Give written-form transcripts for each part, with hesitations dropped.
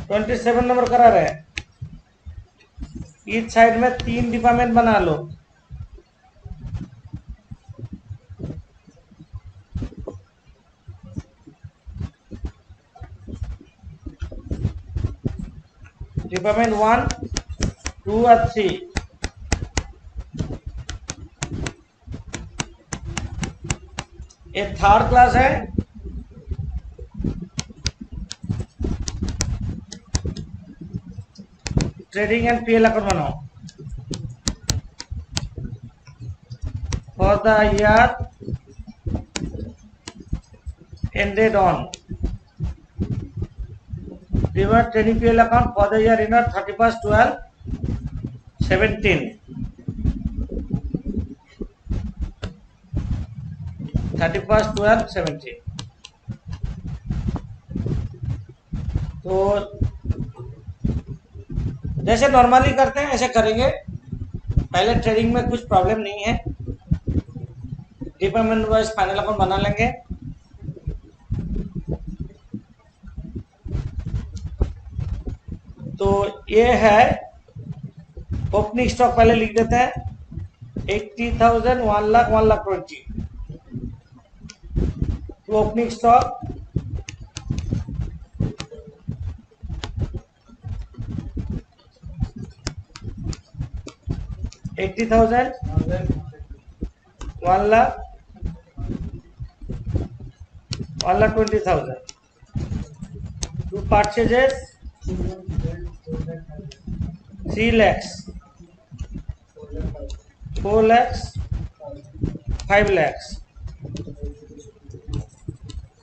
27 number करा रहे हैं। ईच साइड में 3 डिपार्टमेंट बना लो। डिपार्टमेंट 1, 2 और 3। ये थर्ड क्लास है। ट्रेडिंग एंड पीएल अकाउंट बनाओ for the year ended on prepare trading PL account for the year ended 31st 12 17 31st 12 17। तो जैसे नॉर्मली करते हैं ऐसे करेंगे। पहले ट्रेडिंग में कुछ प्रॉब्लम नहीं है। डिपार्टमेंट वाइज फाइनल अकाउंट बना लेंगे। तो ये है ओपनिंग स्टॉक, पहले लिख देते हैं 80,000, 1 लाख, 1 लाख 20। तो opening stock 80,000, 1 lakh, 1 lakh 20,000। To purchases 3 lakhs, 4 lakhs, 5 lakhs।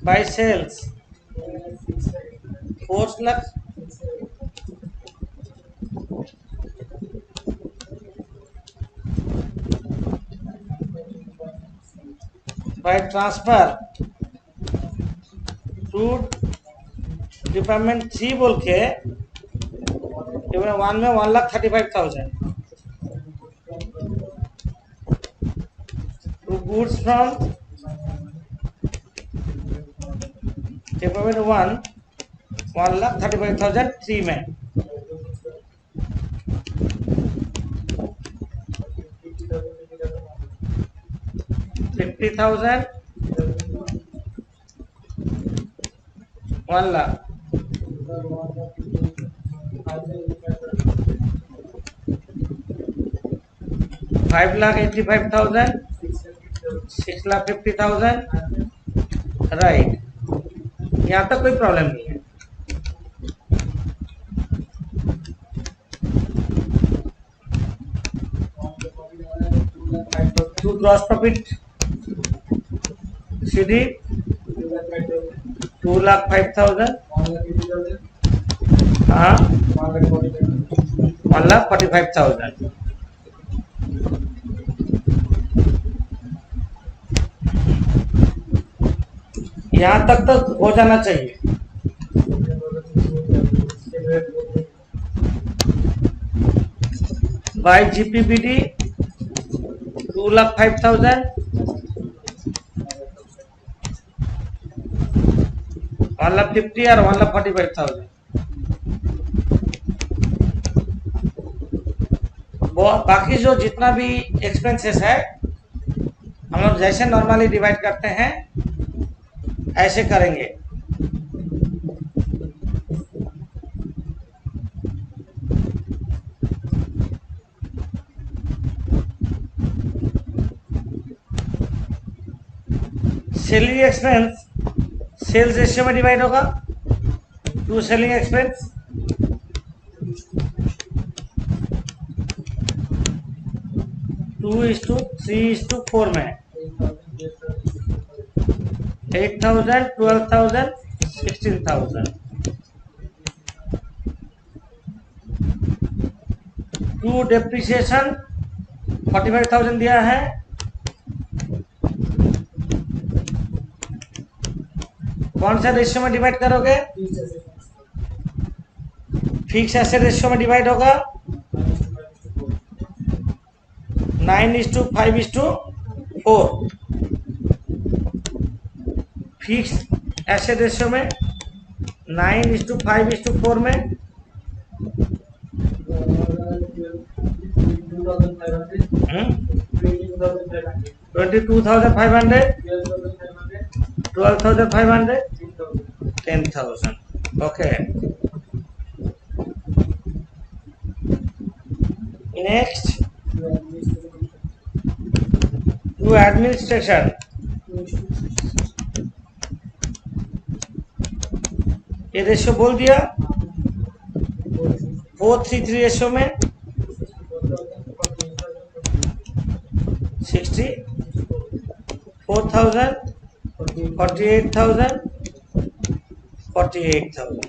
By sales 4 lakhs, by transfer to department 3 बोल के डिपार्टमेंट 1 में 1,35,000। टू गुड्स फ्रॉम डिपार्टमेंट 1 1,35,000 3 में। $50,000 1 लाख, 5,85,000, 6,50,000। राइट, यहाँ तक कोई प्रॉब्लम नहीं है। टू ग्रॉस प्रॉफिट सीधी 2,05,000, हाँ 1,45,000। यहाँ तक तो हो जाना चाहिए। बाई जीपीबीडी 2,05,000, 1,50,000 और 1,45,000। बाकी जो जितना भी एक्सपेंसेस है हम लोग जैसे नॉर्मली डिवाइड करते हैं ऐसे करेंगे। सेलिंग एक्सपेंस सेल्स रेशियो में डिवाइड होगा। टू सेलिंग एक्सपेंस 2:3:4 में 8,000, 12,000, 16,000। टू डेप्रिसिएशन 45,000 दिया है। कौन सा रेशियो में डिवाइड करोगे? फिक्स एसेट रेशियो में डिवाइड होगा 9:5:4। फिक्स एसेट रेशियो में 9:5:4 में 22,500, 12,500, 10,000. Okay. Next, to administration. ये रेशियो बोल दिया 4:3:3 रेशियो में 64,000, 48,000, 48,000.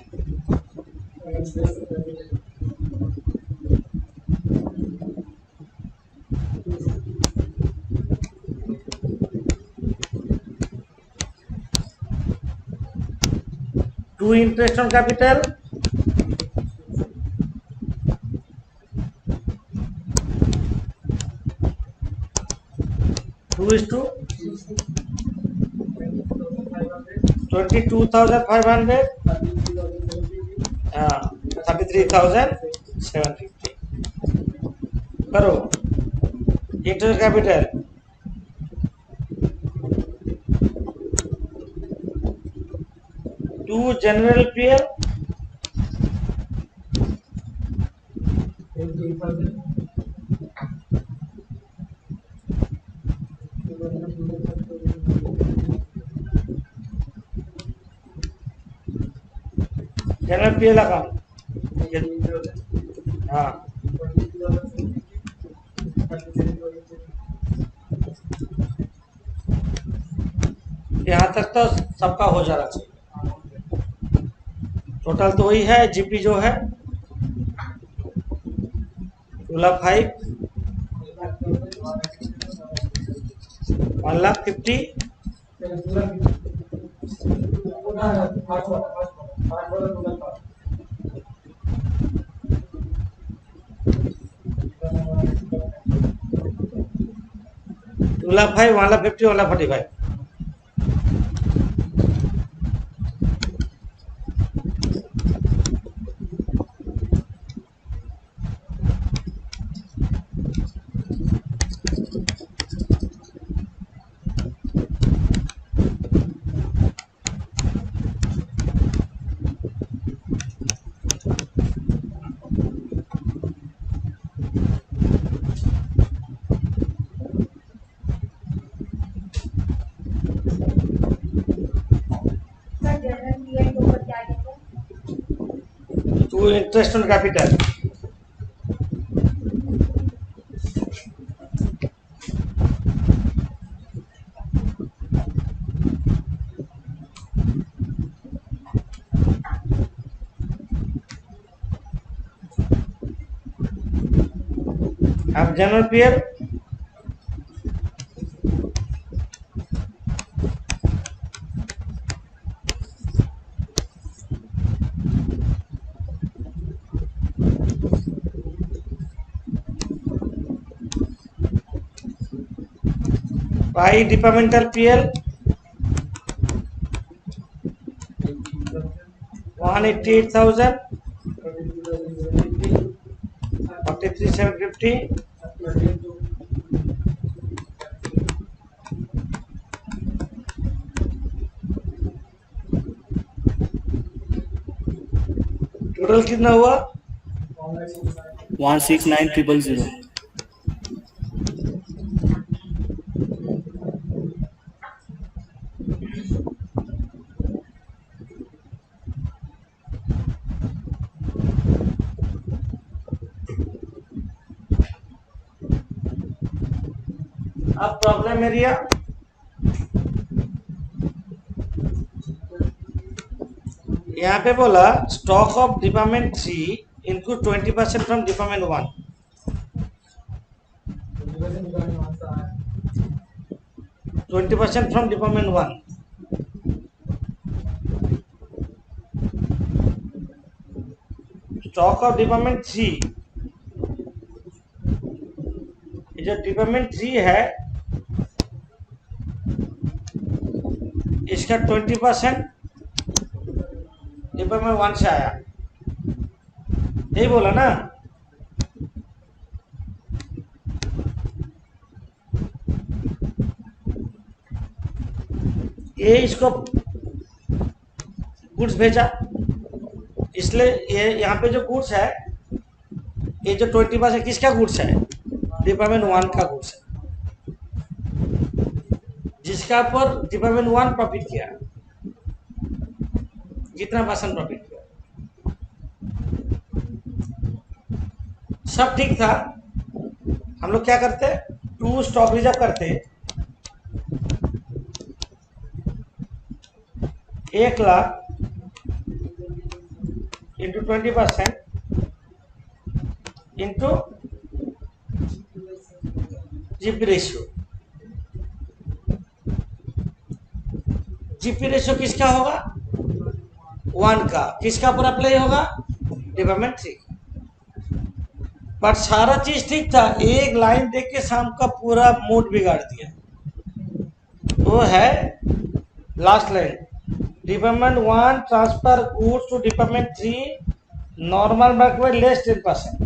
To interest on capital, two is to 22,500, 33,750. करो interest capital to general PL general PL account हाँ यहाँ तक तो सबका हो जाना चाहिए। टोटल तो वही है, जीपी जो है 2,05,000, 1,50,000, 2,05,000, 1,50,000, 1,45,000. To interest on capital. अब general PL by departmental PL 188,000, 43,750, total कितना हुआ 169,000. अब प्रॉब्लम एरिया यहाँ पे बोला stock of department 3 include 20% from department 1. From department 1. Stock of department 3, जो डिपार्टमेंट 3 है इसका 20% डिपार्टमेंट 1 से आया, यही बोला ना। ये इसको गुड्स भेजा, इसलिए ये यहाँ पे जो गुड्स है, ये जो 20% किसका गुड्स है? डिपार्टमेंट 1 का गुड्स है, जिसका पर डिपार्टमेंट 1 प्रॉफिट किया। कितना % प्रॉफिट किया? सब ठीक था। हम लोग क्या करते, टू स्टॉक रिजर्व करते, 1,00,000 into 20% into GP ratio. GP ratio किसका होगा? 1 का। किसका पर अप्लाई होगा? डिपार्टमेंट 3। बट सारा चीज ठीक था, एक लाइन देख के शाम का पूरा मूड बिगाड़ दिया। वो है last line, department 1 transfer goods to department 3 normal market less 10%।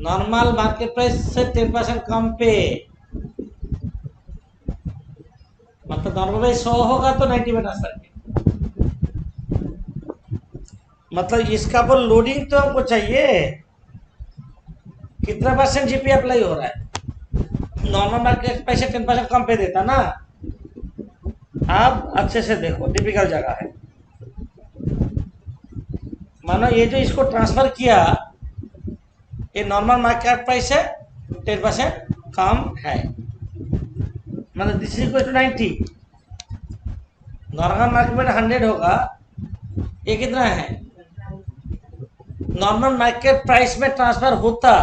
Normal market price से 10% कम पे, मतलब नॉर्मल प्राइस 100 होगा तो 90 में ट्रांसफर किया। मतलब इसका पर लोडिंग तो हमको चाहिए, कितना % जीपी अप्लाई हो रहा है? नॉर्मल मार्केट प्राइस से 10% कम पे देता ना। आप अच्छे से देखो, टिपिकल जगह है। मानो ये जो इसको ट्रांसफर किया, ये नॉर्मल मार्केट प्राइस से 10% कम है, मतलब this is equal to 90। Normal market में 100 होगा, ये कितना है? नॉर्मल मार्केट प्राइस में ट्रांसफर होता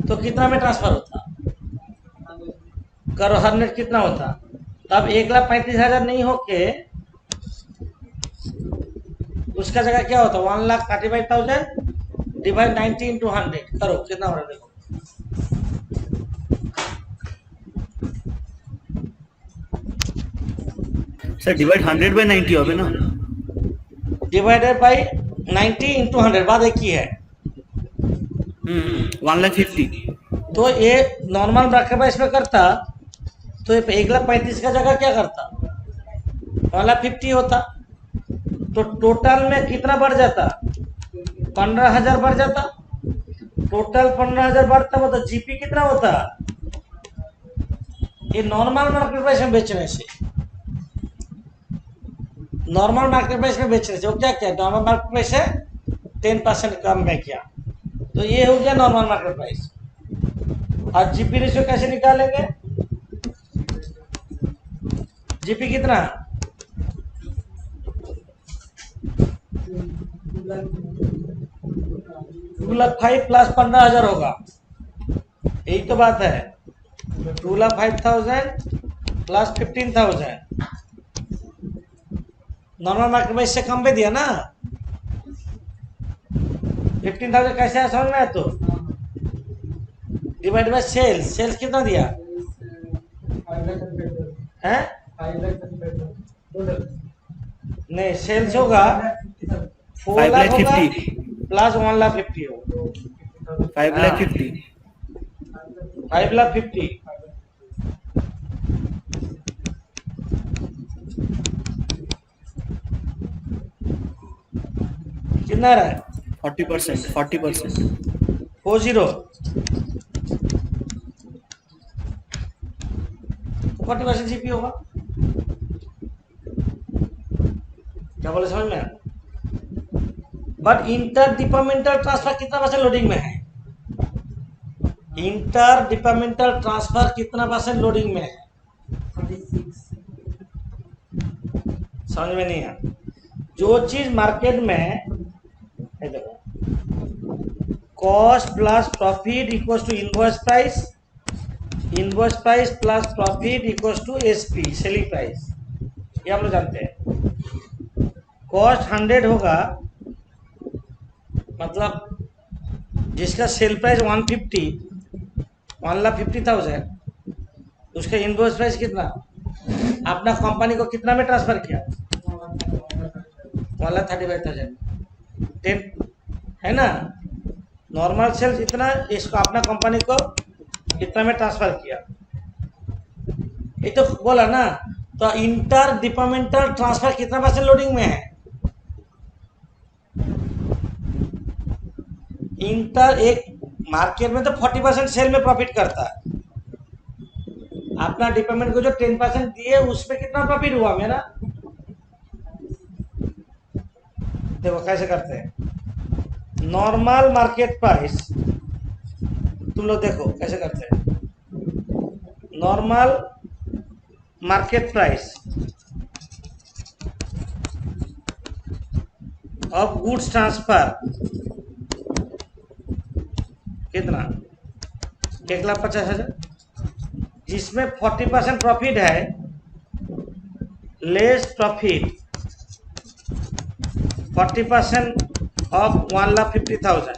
तो कितना में ट्रांसफर होता? करो 100 कितना होता? तब 1,35,000 नहीं होके उसका जगह क्या होता? 1,35,000 डिवाइड 90 इंटू 100 करो, कितना हो रहा है देखो। सर डिवाइड 100 बाय 90 হবে না? डिवाइडेड बाय 90 इंटू 100 बाद एक ही है। 1,50,000। तो ये नॉर्मल मार्केट प्राइस में करता तो 1,35,000 का जगह क्या करता? 1,50,000 होता। तो टोटल में कितना बढ़ जाता? 15,000 बढ़ जाता। टोटल 15,000 बढ़ता हो तो जीपी कितना होता? ये नॉर्मल मार्केट प्राइस में बेचने से, नॉर्मल मार्केट प्राइस में बेचने से वो क्या किया? नॉर्मल मार्केट प्राइस से 10% कम में किया, तो ये हो गया नॉर्मल मार्केट प्राइस। और जीपी रेशियो कैसे निकालेंगे? जीपी कितना? 2,05,000 प्लस 15,000 होगा, यही तो बात है। 2,05,000 प्लस 15,000 नॉर्मल मार्केट प्राइस से कम पे दिया ना। 15,000 कैसे है समझ में आया? तो डिवाइड बाय सेल्स, सेल्स कितना दिया है? नहीं, सेल्स होगा 4 लाख होगा 5,50,000 प्लस 1,50,000 होगा, 5,50,000 5,50,000। कितना रहा है? 40%। 40% 40% जीपी होगा। क्या बोले समझ में? बट इंटर डिपार्टमेंटल ट्रांसफर कितना % लोडिंग में है? इंटर डिपार्टमेंटल ट्रांसफर कितना % लोडिंग में है? समझ में नहीं आया? जो चीज मार्केट में cost plus profit equals to invoice price, invoice price plus profit equals to SP selling price, ये हम लोग जानते हैं। कॉस्ट 100 होगा, मतलब जिसका सेल प्राइस 1,50,000, उसका इनवॉइस प्राइस कितना? अपना कंपनी को कितना में ट्रांसफर किया? 1,35,000 10 है ना। नॉर्मल सेल्स इतना, इसको अपना कंपनी को इतना में ट्रांसफर किया, ये तो बोला ना। तो इंटर डिपार्टमेंटल ट्रांसफर कितना परसेंट लोडिंग में है? इंटर एक मार्केट में तो 40% सेल में प्रॉफिट करता है। अपना डिपार्टमेंट को जो 10% दिए उसमें कितना प्रॉफिट हुआ मेरा? देखो कैसे करते हैं। नॉर्मल मार्केट प्राइस, तुम लोग देखो कैसे करते हैं। Normal market price of goods transfer कितना? 1,50,000, जिसमें 40% प्रॉफिट है, लेस प्रॉफिट 40% ऑफ 1,50,000।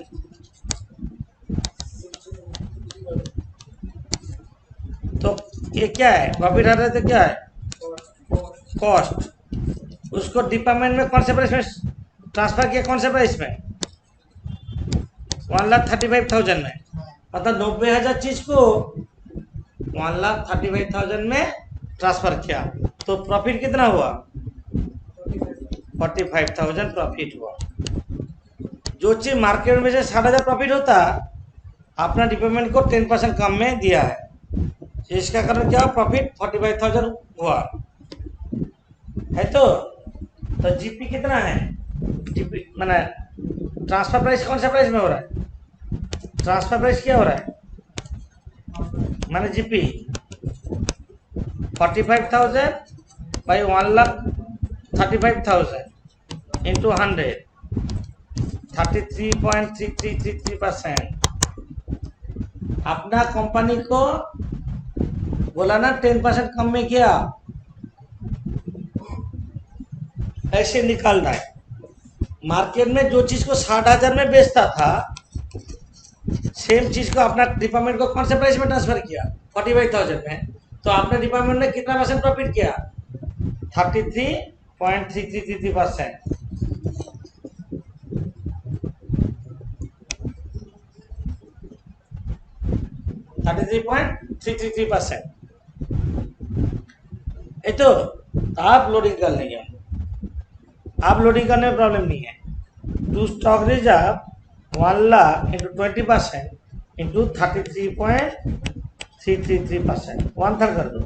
तो ये क्या है? प्रॉफिट हटा तो क्या है? कॉस्ट। उसको डिपार्टमेंट में कौन से प्राइस में ट्रांसफर किया? कौन से प्राइस में? 1,35,000 में। मतलब 90,000 चीज को 1,35,000 में ट्रांसफर किया, तो प्रॉफिट कितना हुआ? 45,000 प्रॉफिट हुआ। जो चीज मार्केट में से 60,000 प्रॉफिट होता, अपना डिपार्टमेंट को 10% कम में दिया है, इसका कारण क्या? प्रॉफिट 45,000 हुआ है। तो जीपी कितना है? जीपी मैंने ट्रांसफर प्राइस कौन सा प्राइस में हो रहा है? ट्रांसफर प्राइस क्या हो रहा है? मैंने जीपी 45,000 बाई 1,35,000 इंटू 100, 33.3333%। अपना कंपनी को बोला ना 10% कम में किया, ऐसे निकालना है। मार्केट में जो चीज को 60,000 में बेचता था, सेम चीज को अपना डिपार्टमेंट को कौन से प्राइस में ट्रांसफर किया? 45,000 में। तो अपने डिपार्टमेंट ने कितना परसेंट प्रॉफिट किया? 33.3333%। 33.333%। ये तो आप लोडिंग कर लेंगे, आप लोडिंग करने में प्रॉब्लम नहीं है। To stock reserve 1 lakh into 20% into 33.333%, 1/3 कर दो।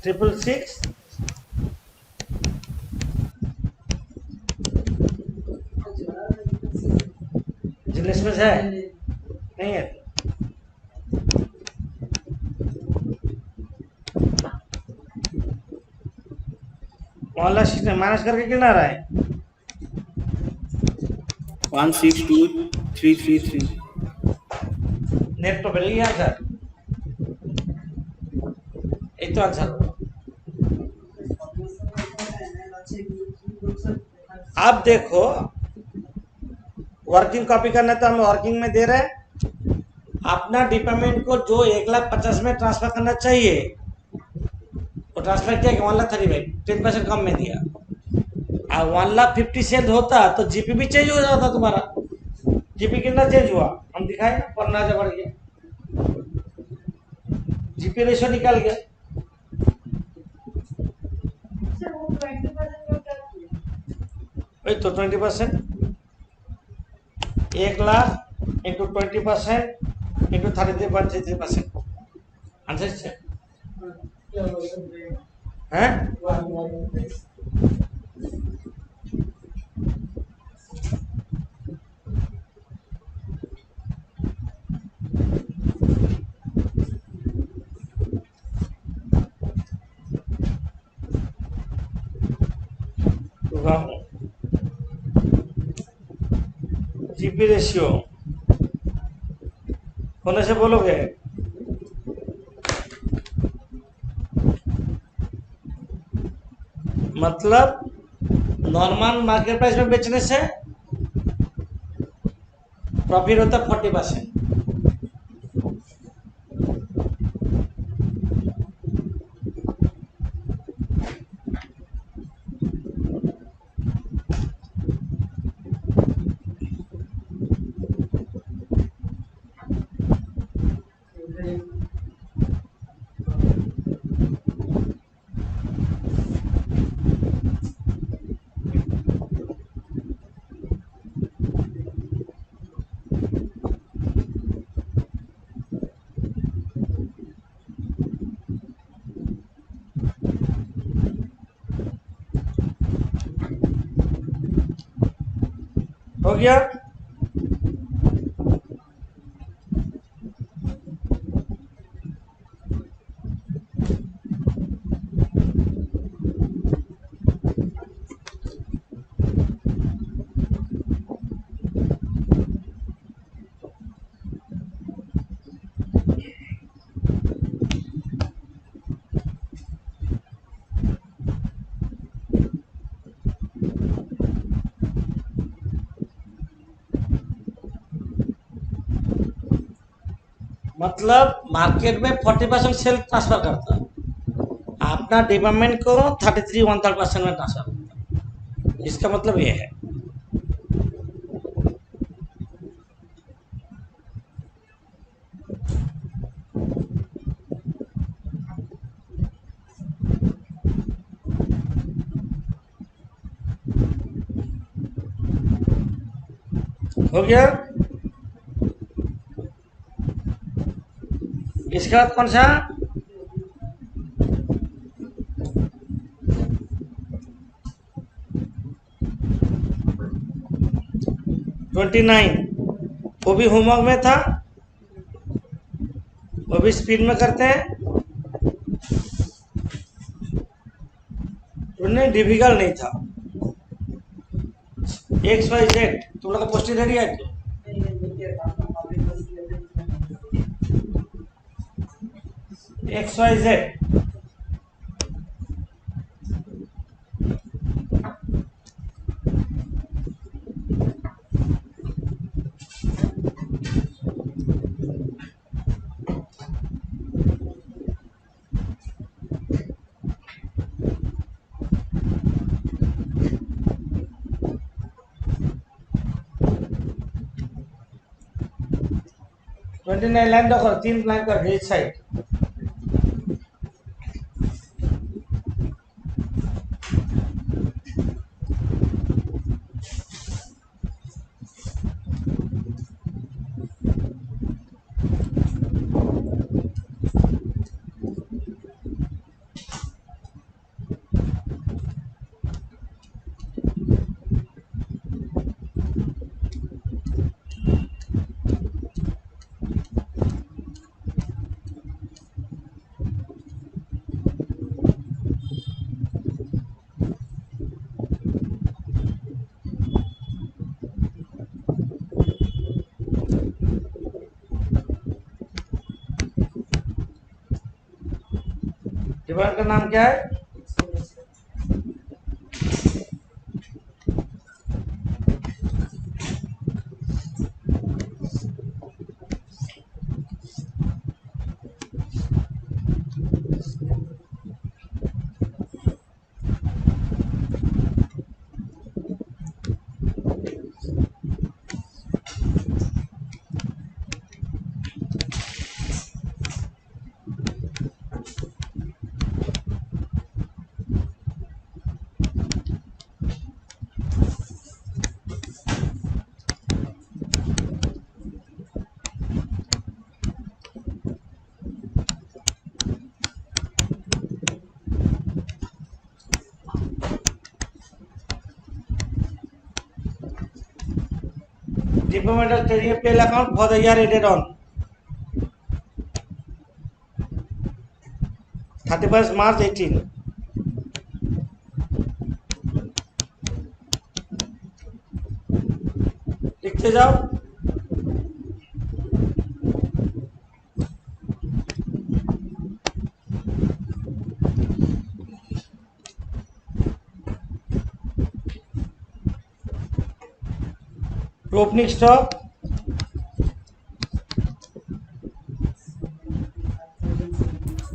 666 जिनिस में है नहीं है? माइनस करके कितना आ रहा है? 162,333। नेट तो मिल गया आंसर, एक तो आंसर। अब देखो, वर्किंग कॉपी करना तो हम वर्किंग में दे रहे हैं। अपना डिपार्टमेंट को जो 1,50,000 में ट्रांसफर करना चाहिए, वो ट्रांसफर किया कि 1,35,000, 10% कम में दिया। अब 1,50,000 सेल होता तो जीपी भी चेंज हो जाता तुम्हारा। जीपी कितना चेंज हुआ हम दिखाए ना, 15,000 बढ़ गया, जीपी रेशो निकल गया। वही तो 20%, 1,00,000 इंटू 20% इंटू 33.33%, आंसर है। जीपी रेशियो होने से बोलोगे मतलब नॉर्मल मार्केट प्राइस में बेचने से प्रॉफिट होता है 40%। गया। मतलब मार्केट में 40% सेल ट्रांसफर करता है, अपना डिपार्टमेंट को 33 1/3% में ट्रांसफर करता है। इसका मतलब ये है। हो गया। इसके बाद कौन सा? ट्वेंटी 29, वो भी होमवर्क में था, वो भी स्पीड में करते हैं। नहीं, डिफिकल्ट नहीं था। XYZ तुम लोग का पोस्टिंग रेडी है? XYZ 29 लाइन रखो, 3 लाइन का भेज साइड। डिपार्टमेंट का नाम क्या है? Departmental trading PL account for the year ended on 31 March 18। लिखते जाओ। Opening stock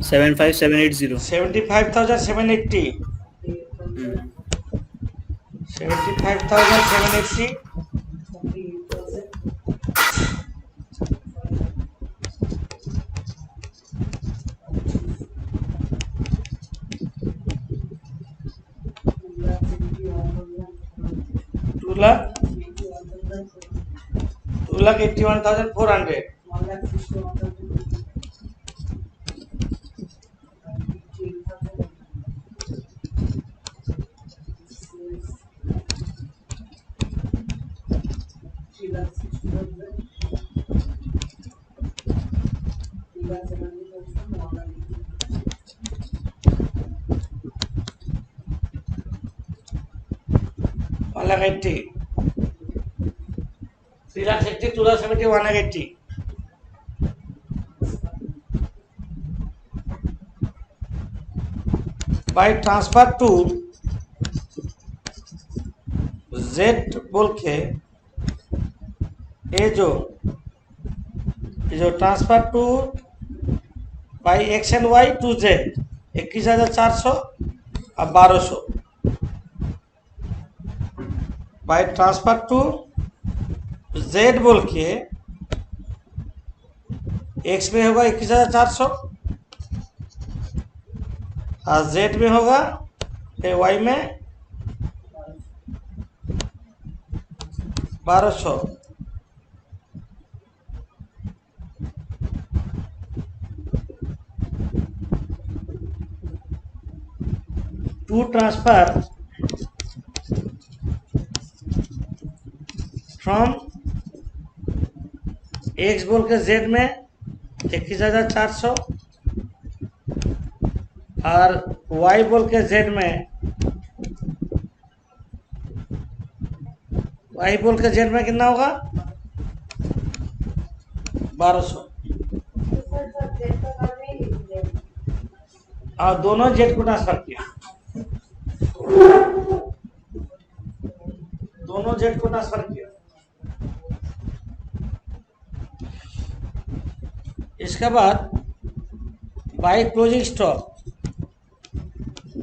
75780। 75,780। 75,780। To lakh 2,81,400। 1,80,000, 3,60,000, 2,70,000, 1,80,000. By transfer to Z बोल के ये जो transfer to by X and Y to Z 21,400 और 1,200 बाई ट्रांसफर टू जेड बोल के एक्स में होगा 21,400 और जेड में होगा वाई में 1,200. To transfer from x बोल के z में 21,400 और y बोल के z में कितना होगा 1,200 और दोनों z को ट्रांसफर किया इसके बाद बाई क्लोजिंग स्टॉक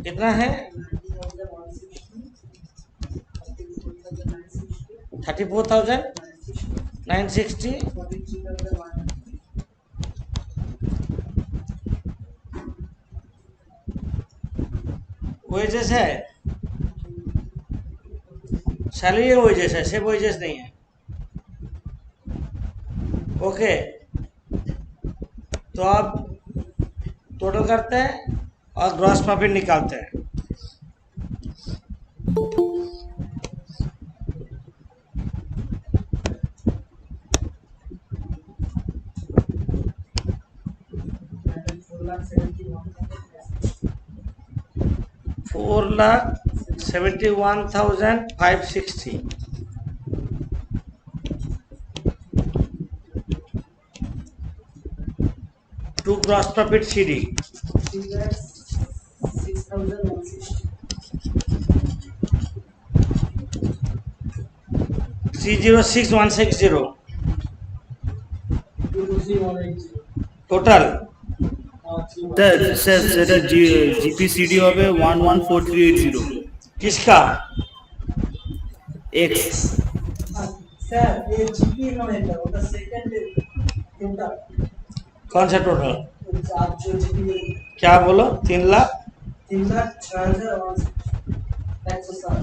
कितना है 34,960 वेजेस है, सैलरी वेजेस है, सिर्फ वेजेस नहीं है. ओके, तो आप टोटल करते हैं और ग्रॉस प्रॉफिट निकालते हैं. $4,71,560 to gross profit CD. 306,160 total. Sir সেটা জিপিসিডি হবে 114380 किसका? एक्स স্যার এই জিপি নয় এটা ওটা সেকেন্ড টোটাল कौन सा टोटल? आप जो जीपी क्या बोलो? 3,00,000 3,06,160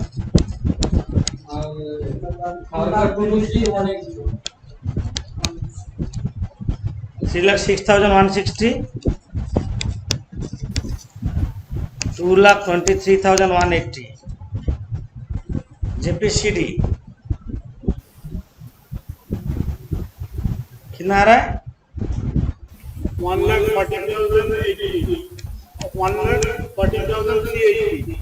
और बोनसली অনেক 3,06,160, 2,23,180 JPCD कितना आ रहा है? 1,40,080. 1,40,380.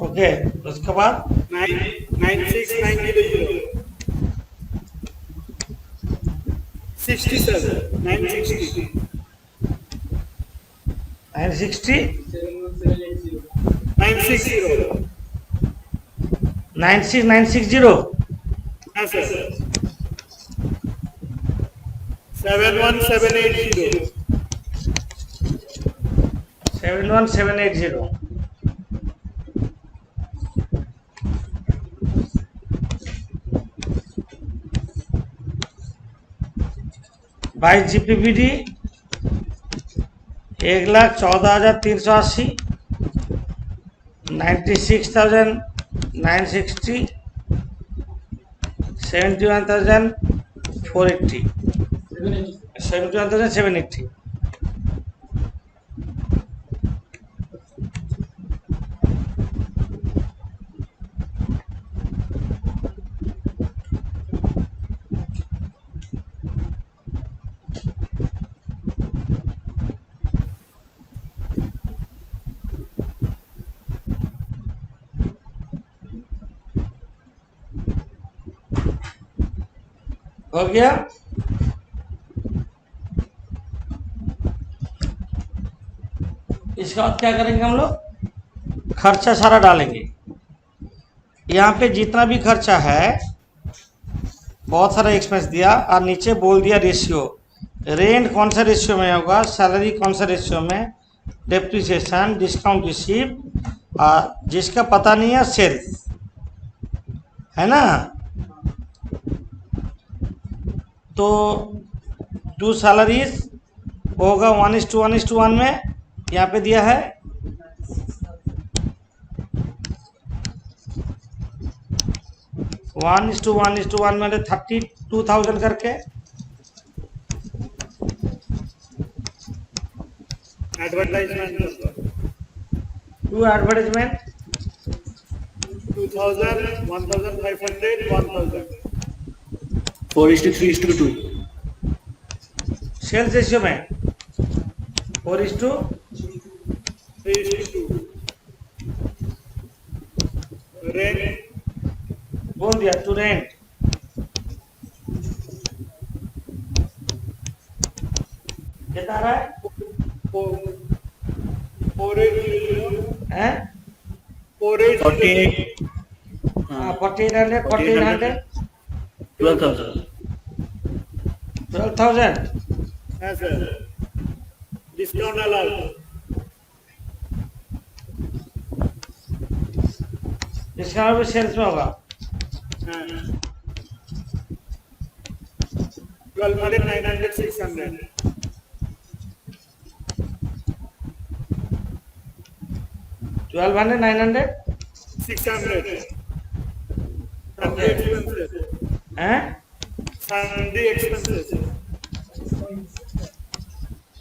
ओके, उसके बाद 9,6,900. 67. 960. 960, 960. 96960. हाँ सर. 71,780. 71,780. बाई जीपीपीडी 1,14,380, 96,960, 71,480, 71,780. हो गया। इसका बाद क्या करेंगे हम लोग, खर्चा सारा डालेंगे। यहाँ पे जितना भी खर्चा है, बहुत सारा एक्सपेंस दिया और नीचे बोल दिया रेशियो। रेंट कौन सा रेशियो में होगा, सैलरी कौन सा रेशियो में, डेप्रिसिएशन, डिस्काउंट रिसीव, और जिसका पता नहीं है सेल्स, है ना। तो टू सैलरीज होगा 1:1:1 में, यहाँ पे दिया है 1:1:1 में 32,000 करके। Advertisement to advertisement 2000, 1500, 1000। 4:3:2। Sales ratio में 4:2। 3:2। रेंट बोल दिया टू रेंट। कितना आ रहा है 4800, हैं? 4800, 4800, 4800, 12,000। 12,000। हाँ सर, डिस्काउंट अलाउड। इसका भी सेल्स में होगा 1200, 900, 600। 1200, 900, 600। Okay. हैं? Sundry expenses.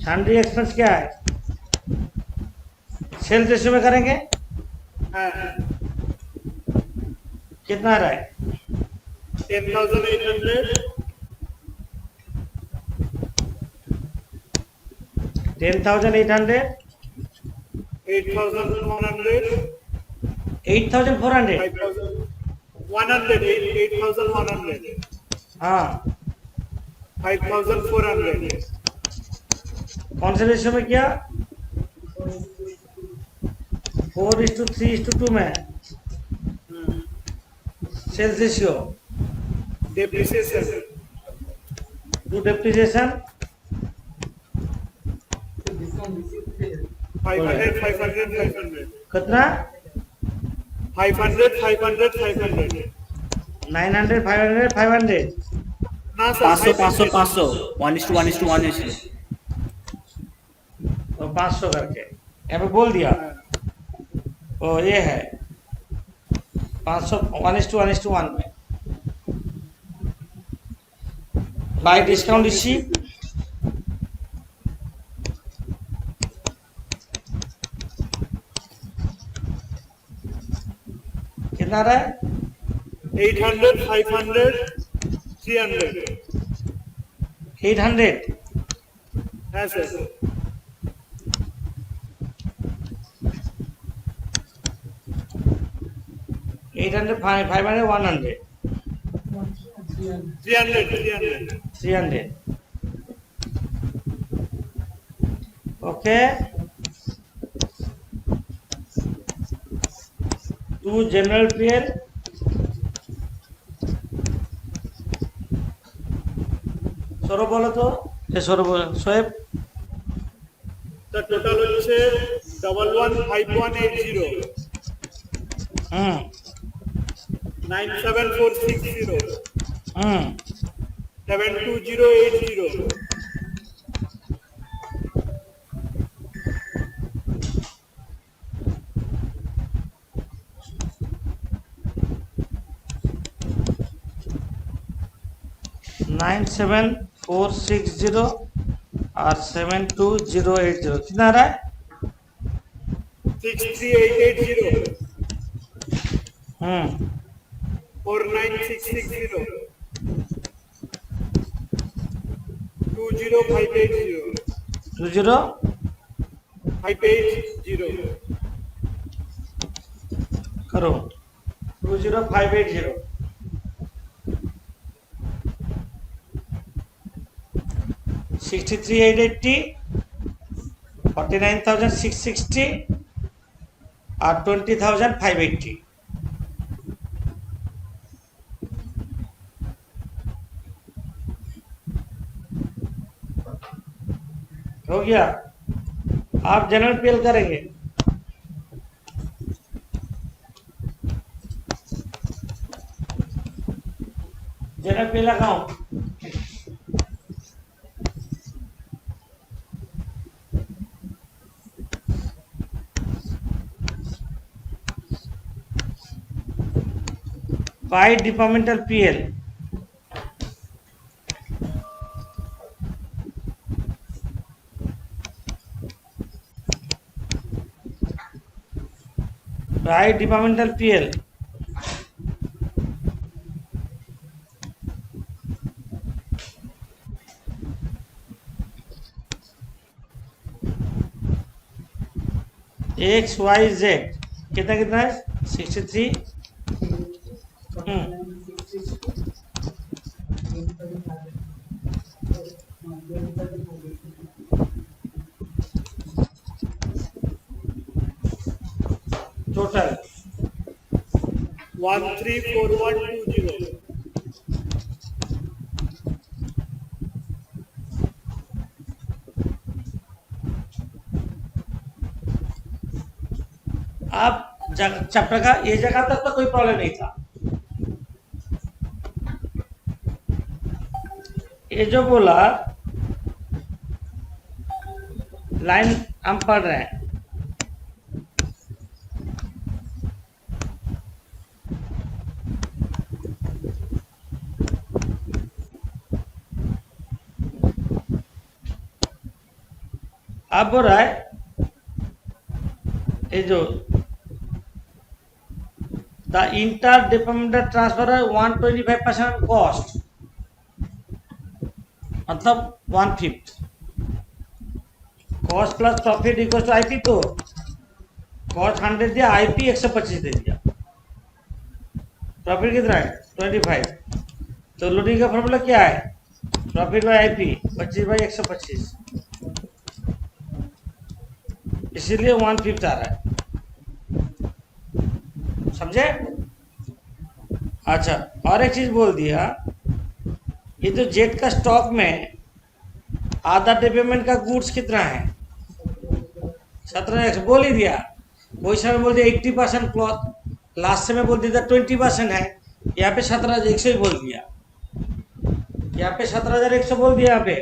सैलरी एक्सपेंस क्या है, सेल्स रेशियो में करेंगे। हाँ, कितना आ रहा है 10,800, 10,800, 8,100, 8,400। 5,100, 8,100, हाँ, 5,400, कौन से रेशियो में किया, 4:3:2 में sales ratio. depreciation, to depreciation 500, 500, 500, कितना, 500, 500, 500, 900, 500, 500। ना सर 500 500 500 1:1:1 है। और 500 करके यहाँ पे बोल दिया। ओ ये है 500 1:1:1 में। बाय डिस्काउंट रिसीव कितना आ रहा है 800, 500, 300। 800। हाँ sir, 800, 500, 100, 300, 300, 300। Okay, to general pair Saurabh बोलो तो, ये सौरभ शोएब तो टोटल হচ্ছে 115180, 97460, 72080, नाइन सेवन 460 और 72080 कितना आ रहा है 63880, 49660, 20580, 20 580, करो 20580 63,880, 49,660 और 20,580। हो गया। आप जनरल पीएल करेंगे। General PL account by departmental PL. By departmental PL XYZ कितना कितना है 63। टोटल 134120। अब चैप्टर का ये जगह तक तो कोई प्रॉब्लम नहीं था। ये जो बोला लाइन हम पढ़ रहे हैं, अब बोल रहा है ये जो the inter departmental transfer 125% cost, मतलब 1/5 cost plus profit equal to IP. तो कॉस्ट 100 दिया, आईपी 125 दे दिया, प्रॉफिट कितना है 25। तो लोडिंग का फॉर्मूला क्या है, प्रॉफिट बाय आईपी 25/125, इसीलिए 1/5 आ रहा है। समझे? अच्छा, और एक चीज बोल दिया, ये जो जेट का स्टॉक में आधा डिपार्टमेंट का गुड्स कितना है 17 बोल ही दिया। वही समय बोल दिया 80% क्लॉथ, लास्ट समय बोल दिया 20% है, यहाँ पे 17,100 ही बोल दिया, यहाँ पे 17,100 बोल दिया यहाँ पे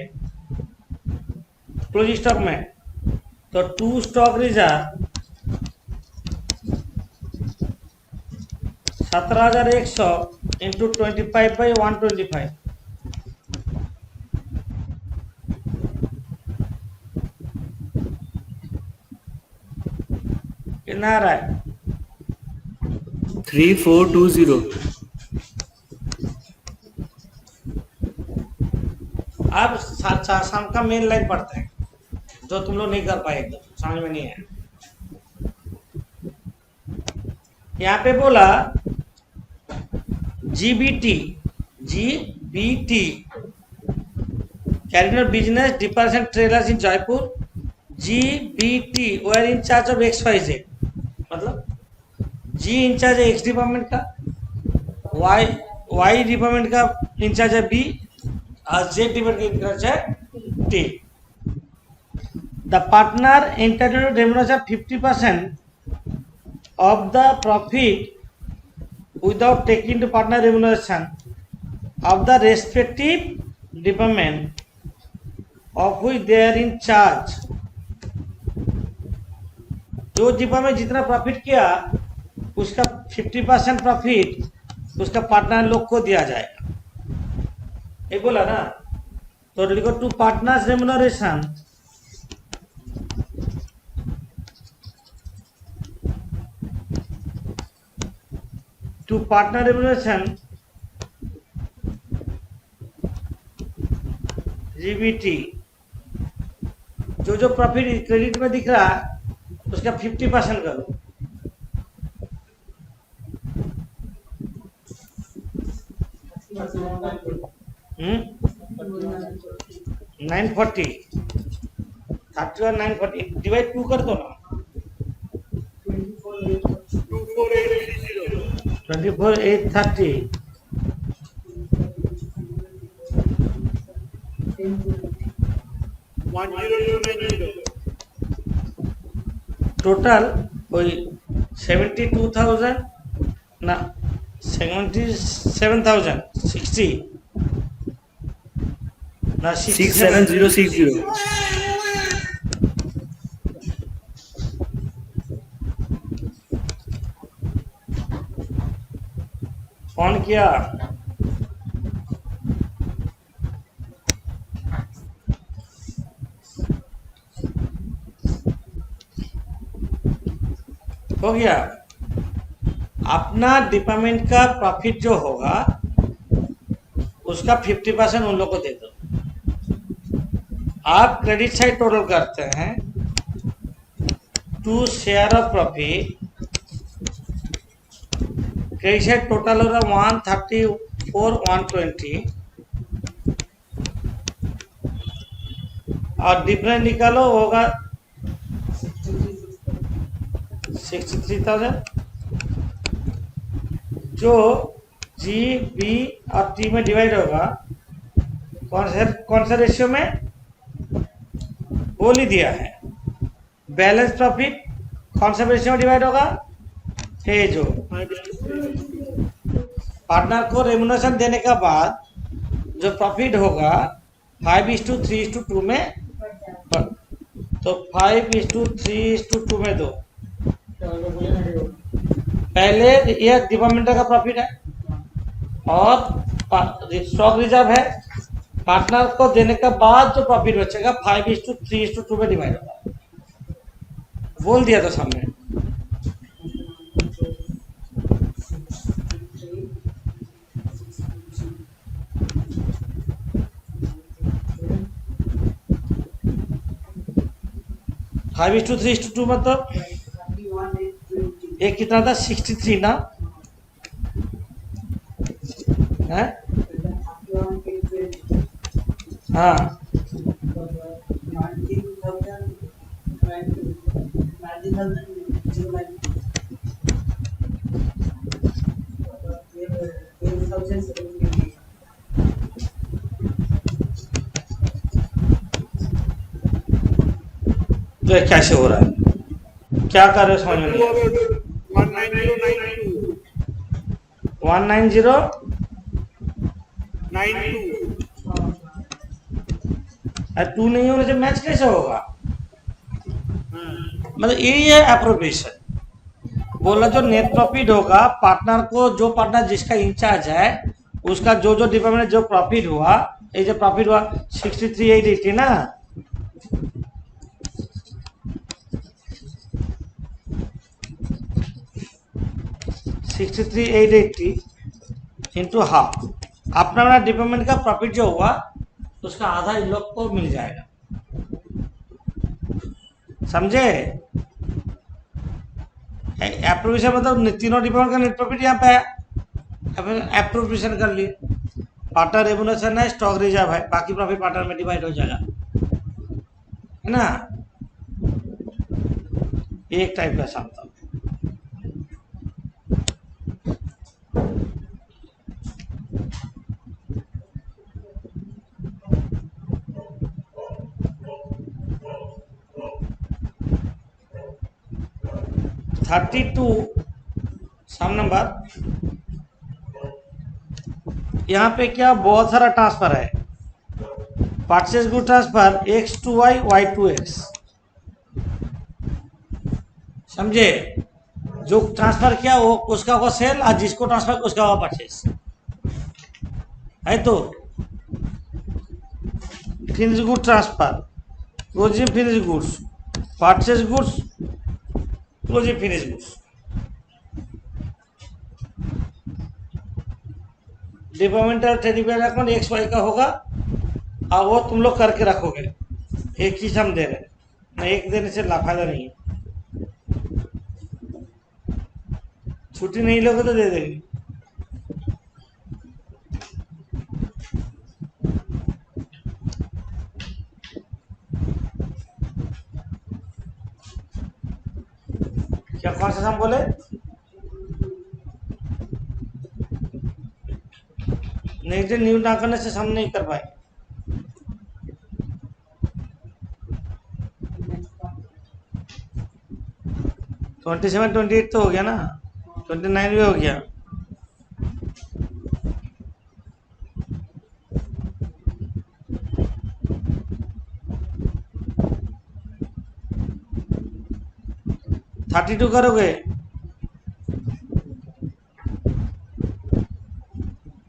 क्लोजिंग स्टॉक में। तो टू स्टॉक रिजर्व 17,100 इंटू 25/125, कितना आ रहा है 3420। अब शाम का मेन लाइन पढ़ते हैं जो तुम लोग नहीं कर पाए, एकदम समझ में नहीं है। यहाँ पे बोला GBT career business department trailers in Jaipur, GBT were in charge of XYZ, मतलब जी इंचार्ज है एक्स डिपार्टमेंट का, वाई डिपार्टमेंट का इंचार्ज है बी, और जेड डिपार्टमेंट का इंचार्ज है T. The partner entitled to remuneration 50% of the profit without taking to partner remuneration of the respective department of which they are in charge। जो department जितना profit किया उसका 50% profit उसका partner लोग को दिया जाएगा, ये बोला ना। तो लिखो to partners remuneration to partner remuneration GBT, जो जो प्रॉफिट क्रेडिट में दिख रहा है उसका 50% करो। 940, 30 और 940 डिवाइड 2 कर दो ना। 24830. 24,830 10290. टोटल वही 72,000 ना 77,060 ना 67 67060. फोन किया। हो गया। अपना डिपार्टमेंट का प्रॉफिट जो होगा उसका 50% उन लोग को दे दो। आप क्रेडिट साइड टोटल करते हैं to share of profit. Credit side total होगा 134,120 और डिफरेंस निकालो होगा 63,000 जो जी बी और टी में डिवाइड होगा। कौन सा रेशियो में बोल ही दिया है। बैलेंस प्रॉफिट कौन सा रेशियो में डिवाइड होगा, है जो पार्टनर को रेम्युनरेशन देने के बाद जो प्रॉफिट होगा 5:3:2 में, तो 5:3:2 में दो। पहले यह डिपार्टमेंटल का प्रॉफिट है और स्टॉक रिजर्व है। पार्टनर को देने के बाद जो प्रॉफिट बचेगा 5:3:2 में डिवाइड होगा। बोल दिया था सामने। फाइव इज टू 3:2 मतलब एक कितना था 63 ना है। हाँ तो ये कैसे हो रहा है, क्या कर रहे हो समझ में नहीं। 19092. 190 92. टू नहीं होने से मैच कैसे होगा। मतलब यही है अप्रोप्रिएशन। बोला जो नेट प्रॉफिट होगा पार्टनर को, जो पार्टनर जिसका इंचार्ज है उसका जो जो डिपार्टमेंट जो प्रॉफिट हुआ, ये जो प्रॉफिट हुआ 63,880 ना, इंटू हाफ अपना अपना डिपार्टमेंट का प्रॉफिट जो हुआ उसका आधा इन लोग को मिल जाएगा। समझे। एप्रोप्रिएशन मतलब तीनों डिपार्टमेंट का नेट प्रॉफिट यहाँ पे है, एप्रोप्रिएशन कर लिए। पार्टनर रेम्युनरेशन है, स्टॉक रिजर्व है, बाकी प्रॉफिट पार्टनर में डिवाइड हो जाएगा, है ना। एक टाइप का समता। 32 सम नंबर। यहाँ पे क्या बहुत सारा ट्रांसफर है। Purchase good transfer x to y, y to x। समझे। जो ट्रांसफर किया वो उसका होगा सेल और जिसको ट्रांसफर उसका होगा परचेज, है तो। Finish good transfer, closing finish goods, purchase goods, closing finish goods. Departmental टेरिबियल अकाउंट एक्स वाई का होगा और वो तुम लोग करके रखोगे। एक चीज हम दे रहे हैं ना, एक देने से फायदा नहीं है। छुट्टी नहीं लोगे तो दे देंगे। क्या कौन सा सम बोले? नेगेटिव न्यू ना करने से सम नहीं कर पाए। next one. 27 28 तो हो गया ना, 29 भी हो गया। थर्टी टू करोगे?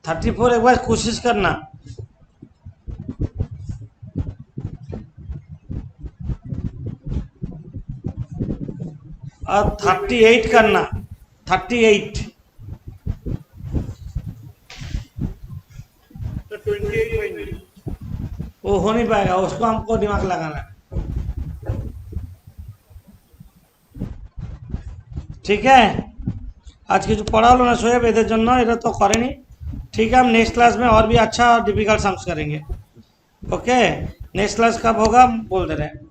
34 एक बार कोशिश करना। और 38 करना, 38। So 28 finally. वो हो नहीं पाएगा, उसको हमको दिमाग लगाना है। ठीक है, आज की जो पढ़ा लो ना शोएब এদের জন্য এটা तो करेनी। ठीक है, हम नेक्स्ट क्लास में और भी अच्छा और डिफिकल्ट सम्स करेंगे। ओके, नेक्स्ट क्लास कब होगा बोल दे रहे हैं।